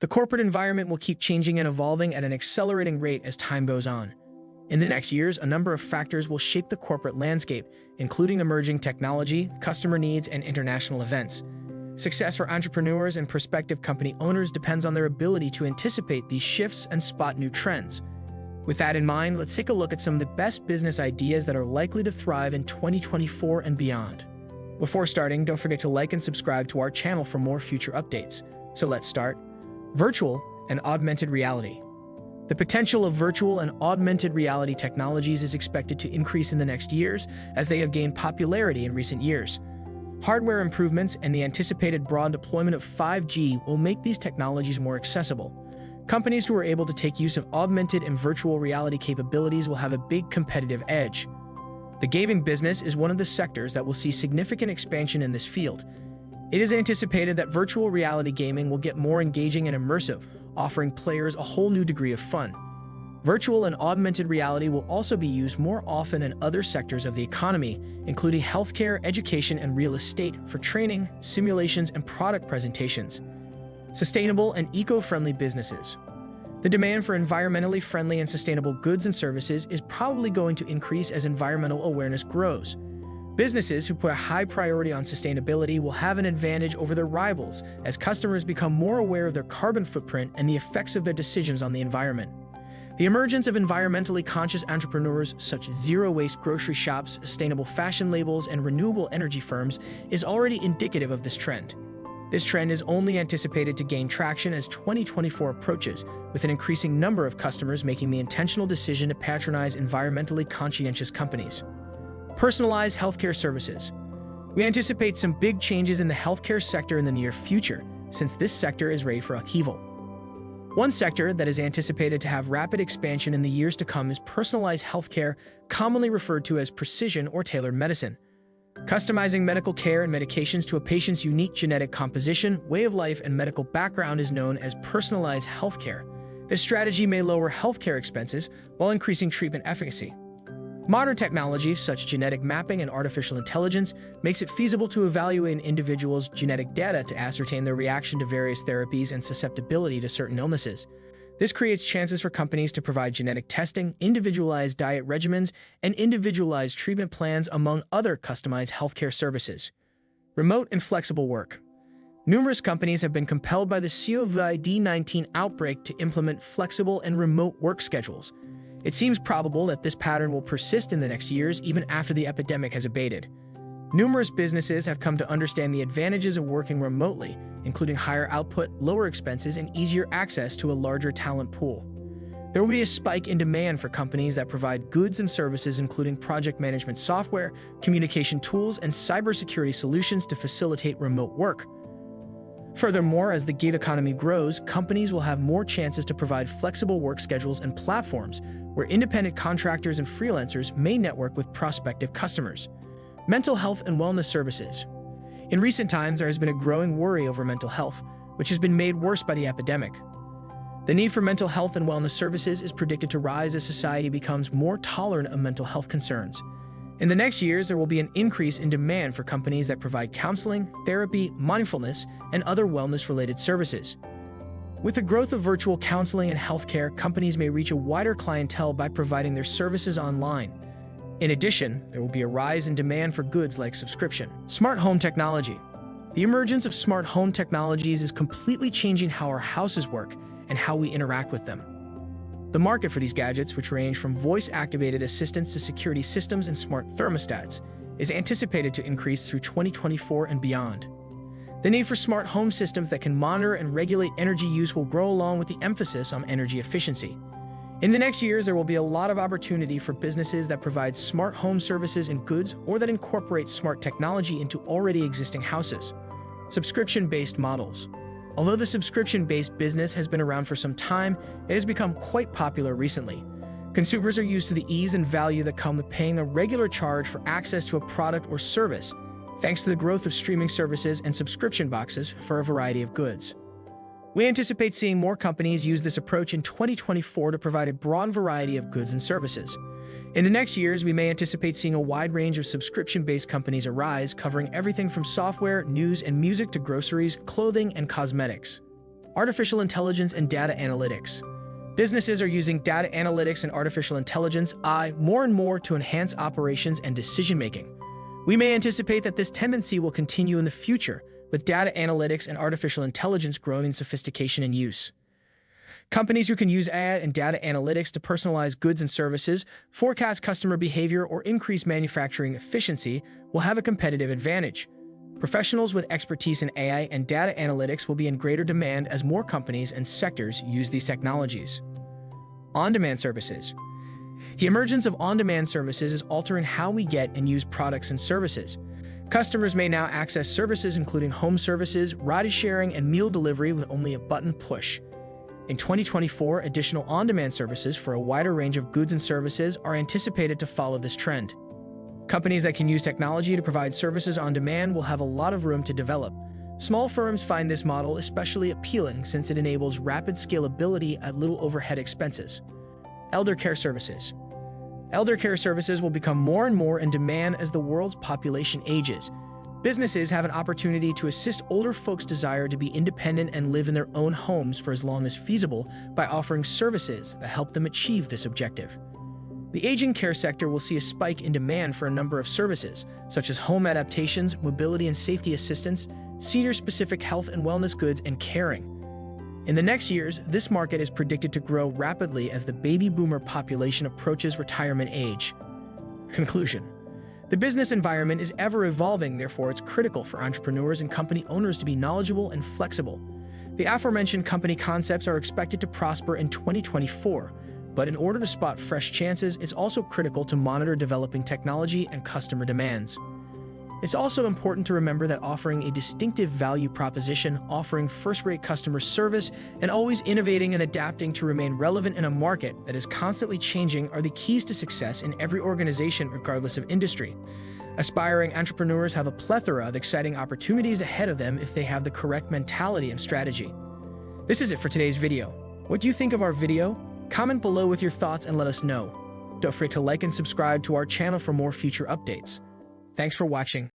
The corporate environment will keep changing and evolving at an accelerating rate as time goes on. In the next years, a number of factors will shape the corporate landscape, including emerging technology, customer needs, and international events. Success for entrepreneurs and prospective company owners depends on their ability to anticipate these shifts and spot new trends. With that in mind, let's take a look at some of the best business ideas that are likely to thrive in 2024 and beyond. Before starting, don't forget to like and subscribe to our channel for more future updates. So let's start. Virtual and augmented reality. The potential of virtual and augmented reality technologies is expected to increase in the next years as they have gained popularity in recent years. Hardware improvements and the anticipated broad deployment of 5G will make these technologies more accessible. Companies who are able to take use of augmented and virtual reality capabilities will have a big competitive edge. The gaming business is one of the sectors that will see significant expansion in this field. It is anticipated that virtual reality gaming will get more engaging and immersive, offering players a whole new degree of fun. Virtual and augmented reality will also be used more often in other sectors of the economy, including healthcare, education, and real estate for training, simulations, and product presentations. Sustainable and eco-friendly businesses. The demand for environmentally friendly and sustainable goods and services is probably going to increase as environmental awareness grows. Businesses who put a high priority on sustainability will have an advantage over their rivals as customers become more aware of their carbon footprint and the effects of their decisions on the environment. The emergence of environmentally conscious entrepreneurs such as zero-waste grocery shops, sustainable fashion labels, and renewable energy firms is already indicative of this trend. This trend is only anticipated to gain traction as 2024 approaches, with an increasing number of customers making the intentional decision to patronize environmentally conscientious companies. Personalized healthcare services. We anticipate some big changes in the healthcare sector in the near future, since this sector is ready for upheaval. One sector that is anticipated to have rapid expansion in the years to come is personalized healthcare, commonly referred to as precision or tailored medicine. Customizing medical care and medications to a patient's unique genetic composition, way of life, and medical background is known as personalized healthcare. This strategy may lower healthcare expenses while increasing treatment efficacy. Modern technologies such as genetic mapping and artificial intelligence makes it feasible to evaluate an individual's genetic data to ascertain their reaction to various therapies and susceptibility to certain illnesses. This creates chances for companies to provide genetic testing, individualized diet regimens, and individualized treatment plans, among other customized healthcare services. Remote and flexible work. Numerous companies have been compelled by the COVID-19 outbreak to implement flexible and remote work schedules. It seems probable that this pattern will persist in the next years, even after the epidemic has abated. Numerous businesses have come to understand the advantages of working remotely, including higher output, lower expenses, and easier access to a larger talent pool. There will be a spike in demand for companies that provide goods and services including project management software, communication tools, and cybersecurity solutions to facilitate remote work. Furthermore, as the gig economy grows, companies will have more chances to provide flexible work schedules and platforms where independent contractors and freelancers may network with prospective customers. Mental health and wellness services. In recent times, there has been a growing worry over mental health, which has been made worse by the epidemic. The need for mental health and wellness services is predicted to rise as society becomes more tolerant of mental health concerns. In the next years, there will be an increase in demand for companies that provide counseling, therapy, mindfulness, and other wellness-related services. With the growth of virtual counseling and healthcare, companies may reach a wider clientele by providing their services online. In addition, there will be a rise in demand for goods like subscription. Smart home technology. The emergence of smart home technologies is completely changing how our houses work and how we interact with them. The market for these gadgets, which range from voice-activated assistants to security systems and smart thermostats, is anticipated to increase through 2024 and beyond. The need for smart home systems that can monitor and regulate energy use will grow along with the emphasis on energy efficiency. In the next years, there will be a lot of opportunity for businesses that provide smart home services and goods or that incorporate smart technology into already existing houses. Subscription-based models. Although the subscription-based business has been around for some time, it has become quite popular recently. Consumers are used to the ease and value that come with paying a regular charge for access to a product or service, thanks to the growth of streaming services and subscription boxes for a variety of goods. We anticipate seeing more companies use this approach in 2024 to provide a broad variety of goods and services. In the next years, we may anticipate seeing a wide range of subscription-based companies arise, covering everything from software, news, and music to groceries, clothing, and cosmetics. Artificial intelligence and data analytics. Businesses are using data analytics and artificial intelligence more and more to enhance operations and decision-making. We may anticipate that this tendency will continue in the future, with data analytics and artificial intelligence growing in sophistication and use. Companies who can use AI and data analytics to personalize goods and services, forecast customer behavior, or increase manufacturing efficiency will have a competitive advantage. Professionals with expertise in AI and data analytics will be in greater demand as more companies and sectors use these technologies. On-demand services. The emergence of on-demand services is altering how we get and use products and services. Customers may now access services including home services, ride-sharing, and meal delivery with only a button push. In 2024, additional on-demand services for a wider range of goods and services are anticipated to follow this trend. Companies that can use technology to provide services on demand will have a lot of room to develop. Small firms find this model especially appealing since it enables rapid scalability at little overhead expenses. Elder care services. Elder care services will become more and more in demand as the world's population ages. Businesses have an opportunity to assist older folks' desire to be independent and live in their own homes for as long as feasible by offering services that help them achieve this objective. The aging care sector will see a spike in demand for a number of services, such as home adaptations, mobility and safety assistance, senior-specific health and wellness goods, and caring. In the next years, this market is predicted to grow rapidly as the baby boomer population approaches retirement age. Conclusion. The business environment is ever evolving, therefore it's critical for entrepreneurs and company owners to be knowledgeable and flexible. The aforementioned company concepts are expected to prosper in 2024, but in order to spot fresh chances, it's also critical to monitor developing technology and customer demands. It's also important to remember that offering a distinctive value proposition, offering first-rate customer service, and always innovating and adapting to remain relevant in a market that is constantly changing are the keys to success in every organization regardless of industry. Aspiring entrepreneurs have a plethora of exciting opportunities ahead of them if they have the correct mentality and strategy. This is it for today's video. What do you think of our video? Comment below with your thoughts and let us know. Don't forget to like and subscribe to our channel for more future updates. Thanks for watching.